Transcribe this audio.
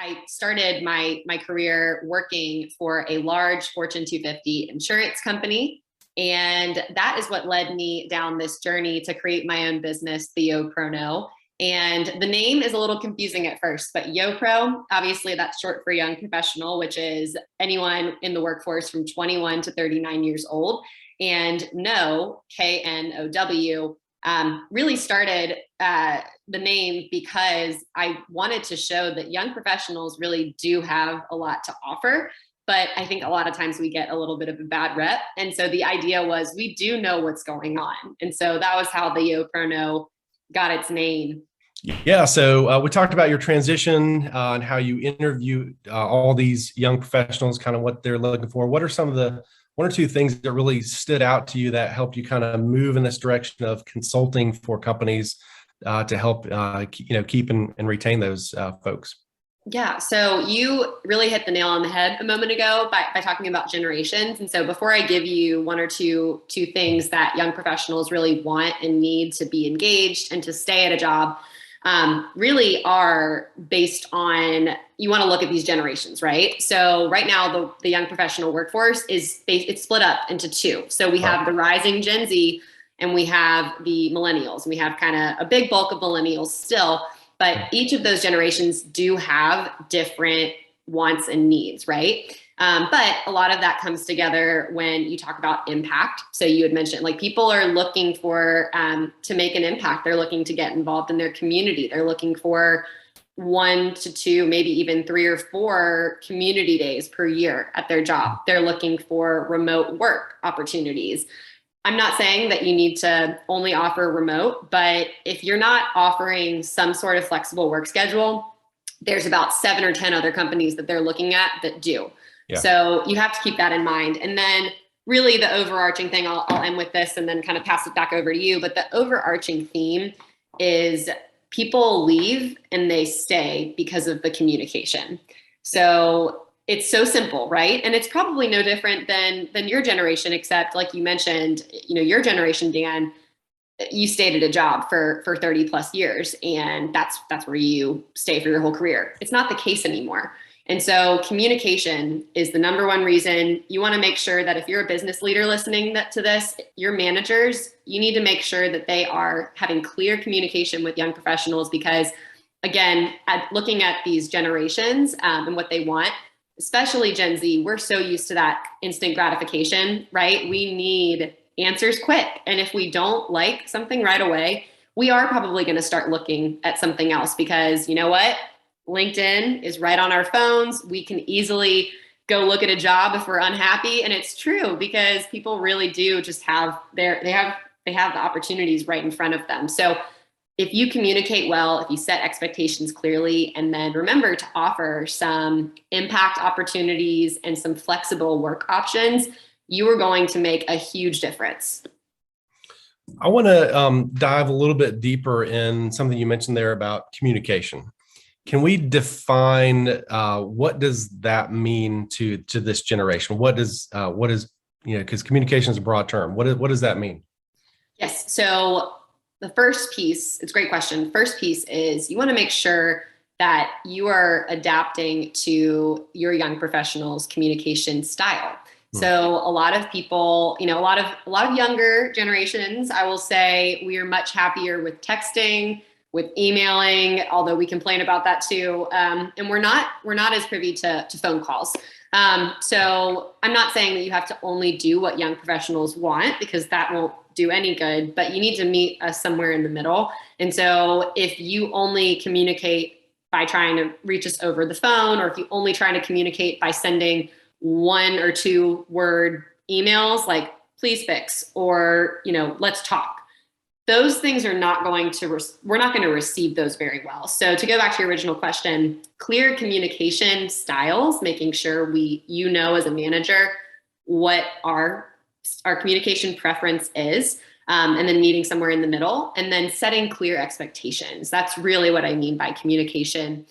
I started my career working for a large Fortune 250 insurance company. And that is what led me down this journey to create my own business, the YoPro Know. And the name is a little confusing at first, but YoPro, obviously that's short for young professional, which is anyone in the workforce from 21 to 39 years old. And Know, K-N-O-W, really started the name because I wanted to show that young professionals really do have a lot to offer. But I think a lot of times we get a little bit of a bad rep. And so the idea was we do know what's going on. And so that was how the YoPro Know got its name. Yeah. So we talked about your transition and how you interview all these young professionals, kind of what they're looking for. What are some of the one or two things that really stood out to you that helped you kind of move in this direction of consulting for companies to help, keep and retain those folks? Yeah. So you really hit the nail on the head a moment ago by talking about generations. And so before I give you one or two things that young professionals really want and need to be engaged and to stay at a job, really are based on, you want to look at ththese generations, right? So right now, the young professional workforce it's split up into two. So we have the rising Gen Z and we have the millennials. We have kind of a big bulk of millennials still. But each of those generations do have different wants and needs, right? But a lot of that comes together when you talk about impact. So you had mentioned like people are looking for to make an impact. They're looking to get involved in their community. They're looking for 1 to 2, maybe even 3 or 4 community days per year at their job. They're looking for remote work opportunities. I'm not saying that you need to only offer remote, but if you're not offering some sort of flexible work schedule, there's about 7 or 10 other companies that they're looking at that do. Yeah. So you have to keep that in mind. And then really the overarching thing, I'll end with this and then kind of pass it back over to you. But the overarching theme is people leave and they stay because of the communication. So it's so simple, right? And it's probably no different than your generation, except like you mentioned, your generation, Dan, you stayed at a job for 30 plus years, and that's where you stay for your whole career. It's not the case anymore. And so communication is the number one reason. You want to make sure that if you're a business leader listening to this, your managers, you need to make sure that they are having clear communication with young professionals, because again, looking at these generations and what they want, especially Gen Z, we're so used to that instant gratification, right? We need answers quick. And if we don't like something right away, we are probably going to start looking at something else, because you know what? LinkedIn is right on our phones. We can easily go look at a job if we're unhappy. And it's true, because people really do just have they have the opportunities right in front of them. So if you communicate well, if you set expectations clearly, and then remember to offer some impact opportunities and some flexible work options, you are going to make a huge difference. I want to dive a little bit deeper in something you mentioned there about communication. Can we define what does that mean to this generation? What is because communication is a broad term. What does that mean? Yes. So the first piece, it's a great question. First piece is you want to make sure that you are adapting to your young professionals' communication style. So a lot of people, a lot of younger generations, I will say, we are much happier with texting, with emailing, although we complain about that too. And we're not as privy to phone calls. So I'm not saying that you have to only do what young professionals want, because that won't do any good, but you need to meet us somewhere in the middle. And so if you only communicate by trying to reach us over the phone, or if you only try to communicate by sending 1 or 2 word emails like please fix, or, let's talk, those things are not going to, we're not going to receive those very well. So to go back to your original question, clear communication styles, making sure as a manager, what our communication preference is, and then meeting somewhere in the middle, and then setting clear expectations. That's really what I mean by communication.